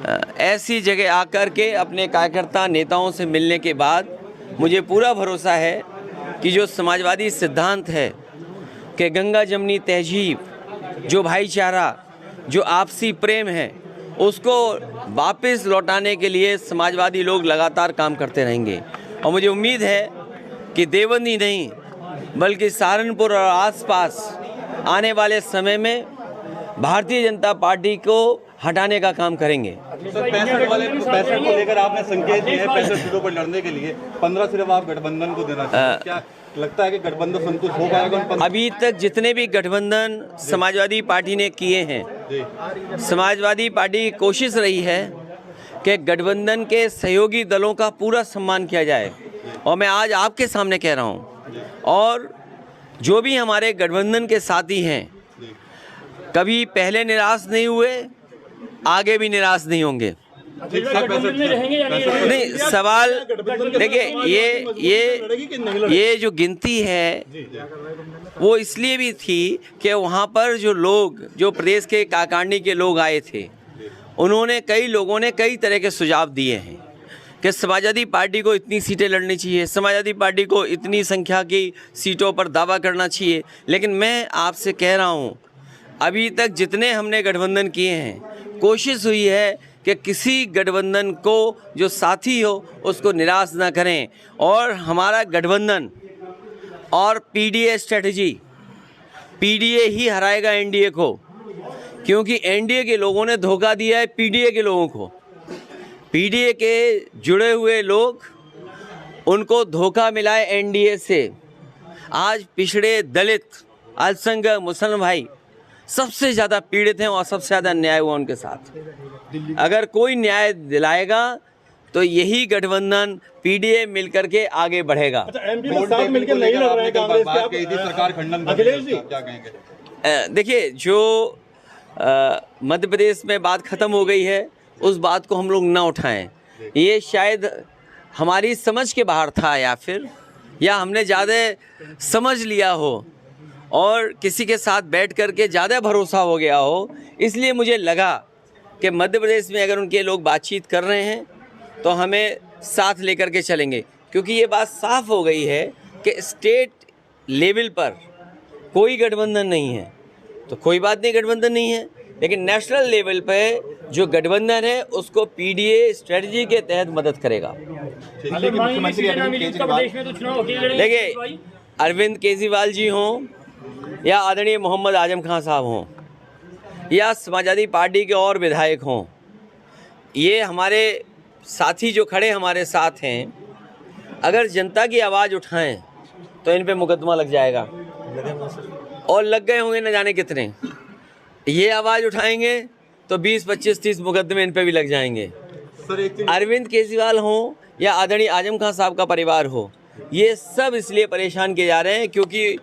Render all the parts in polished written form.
ऐसी जगह आकर के अपने कार्यकर्ता नेताओं से मिलने के बाद मुझे पूरा भरोसा है कि जो समाजवादी सिद्धांत है कि गंगा जमनी तहजीब, जो भाईचारा, जो आपसी प्रेम है, उसको वापस लौटाने के लिए समाजवादी लोग लगातार काम करते रहेंगे। और मुझे उम्मीद है कि देवबंद ही नहीं बल्कि सहारनपुर और आसपास आने वाले समय में भारतीय जनता पार्टी को हटाने का काम करेंगे। सर, 65 को लेकर आपने संकेत दिए हैं 65 सीटों पर लड़ने के लिए, 15 सिर्फ आप गठबंधन को देना चाहिए। क्या लगता है कि गठबंधन संतुष्ट हो पाएगा? अभी तक जितने भी गठबंधन समाजवादी पार्टी ने किए हैं, समाजवादी पार्टी की कोशिश रही है कि गठबंधन के सहयोगी दलों का पूरा सम्मान किया जाए। और मैं आज आपके सामने कह रहा हूँ, और जो भी हमारे गठबंधन के साथी हैं कभी पहले निराश नहीं हुए, आगे भी निराश नहीं होंगे। नहीं, सवाल देखिए, ये जो गिनती है वो इसलिए भी थी कि वहाँ पर जो लोग, जो प्रदेश के काकांडी के लोग आए थे, उन्होंने, कई लोगों ने कई तरह के सुझाव दिए हैं कि समाजवादी पार्टी को इतनी सीटें लड़नी चाहिए, समाजवादी पार्टी को इतनी संख्या की सीटों पर दावा करना चाहिए। लेकिन मैं आपसे कह रहा हूँ, अभी तक जितने हमने गठबंधन किए हैं, कोशिश हुई है कि किसी गठबंधन को जो साथी हो उसको निराश ना करें। और हमारा गठबंधन और पीडीए स्ट्रेटजी, पीडीए ही हराएगा एनडीए को, क्योंकि एनडीए के लोगों ने धोखा दिया है पीडीए के लोगों को। पीडीए के जुड़े हुए लोग, उनको धोखा मिला है एनडीए से। आज पिछड़े, दलित, अल्पसंख्यक, मुसलमान भाई सबसे ज़्यादा पीड़ित हैं और सबसे ज़्यादा न्याय हुआ उनके साथ। अगर कोई न्याय दिलाएगा तो यही गठबंधन पीडीए मिलकर के आगे बढ़ेगा। एमपी में साथ मिलकर नहीं लड़ रहे हैं कांग्रेस के, सरकार खंडन अखिलेश जी क्या कहेंगे? देखिए, जो मध्य प्रदेश में बात ख़त्म हो गई है, उस बात को हम लोग ना उठाएं। ये शायद हमारी समझ के बाहर था, या हमने ज़्यादा समझ लिया हो और किसी के साथ बैठ कर के ज़्यादा भरोसा हो गया हो। इसलिए मुझे लगा कि मध्य प्रदेश में अगर उनके लोग बातचीत कर रहे हैं तो हमें साथ लेकर के चलेंगे, क्योंकि ये बात साफ हो गई है कि स्टेट लेवल पर कोई गठबंधन नहीं है। तो कोई बात नहीं, गठबंधन नहीं है, लेकिन नेशनल लेवल पे जो गठबंधन है उसको पीडीए स्ट्रेटजी के तहत मदद करेगा। देखिए, अरविंद केजरीवाल जी हों या आदरणीय मोहम्मद आजम खान साहब हों या समाजवादी पार्टी के और विधायक हों, ये हमारे साथी जो खड़े हमारे साथ हैं, अगर जनता की आवाज़ उठाएं तो इन पे मुकदमा लग जाएगा, और लग गए होंगे न जाने कितने। ये आवाज़ उठाएंगे तो 20, 25, 30 मुकदमे इन पे भी लग जाएंगे। अरविंद केजरीवाल हों या आदरणीय आजम खान साहब का परिवार हो, ये सब इसलिए परेशान किए जा रहे हैं क्योंकि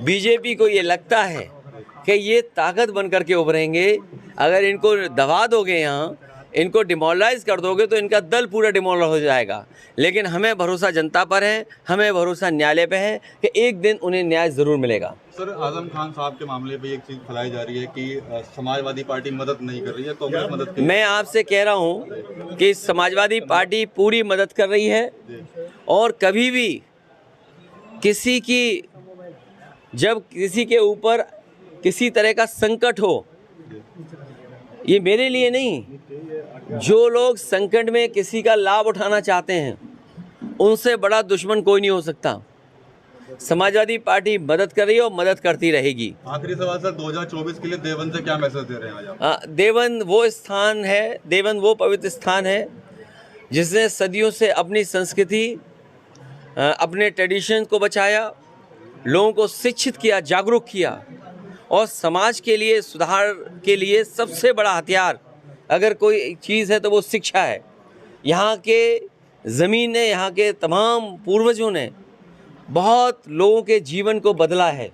बीजेपी को ये लगता है कि ये ताकत बन करके उभरेंगे। अगर इनको दबा दोगे, यहाँ इनको डिमोरलाइज कर दोगे तो इनका दल पूरा डिमोरलाइज हो जाएगा। लेकिन हमें भरोसा जनता पर है, हमें भरोसा न्यायालय पे है कि एक दिन उन्हें न्याय ज़रूर मिलेगा। सर, आजम खान साहब के मामले पे एक चीज़ फैलाई जा रही है कि समाजवादी पार्टी मदद नहीं कर रही है, कांग्रेस मदद कर रही है। मैं आपसे कह रहा हूँ कि समाजवादी पार्टी पूरी मदद कर रही है, और कभी भी किसी की, जब किसी के ऊपर किसी तरह का संकट हो, ये मेरे लिए नहीं, जो लोग संकट में किसी का लाभ उठाना चाहते हैं उनसे बड़ा दुश्मन कोई नहीं हो सकता। समाजवादी पार्टी मदद कर रही है और मदद करती रहेगी। आखिरी सवाल सर, 2024 के लिए देवबंद से क्या मैसेज दे रहे हैं आज? देवबंद वो स्थान है, देवबंद वो पवित्र स्थान है जिसने सदियों से अपनी संस्कृति, अपने ट्रेडिशन को बचाया, लोगों को शिक्षित किया, जागरूक किया, और समाज के लिए, सुधार के लिए सबसे बड़ा हथियार अगर कोई चीज़ है तो वो शिक्षा है। यहाँ के ज़मीन ने, यहाँ के तमाम पूर्वजों ने बहुत लोगों के जीवन को बदला है,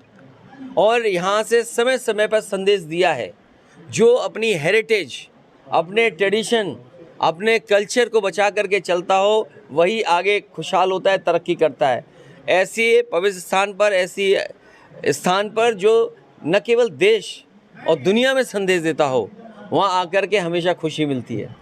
और यहाँ से समय समय पर संदेश दिया है। जो अपनी हेरिटेज, अपने ट्रेडिशन, अपने कल्चर को बचा करके चलता हो, वही आगे खुशहाल होता है, तरक्की करता है। ऐसे पवित्र स्थान पर, ऐसी स्थान पर जो न केवल देश और दुनिया में संदेश देता हो, वहाँ आकर के हमेशा खुशी मिलती है।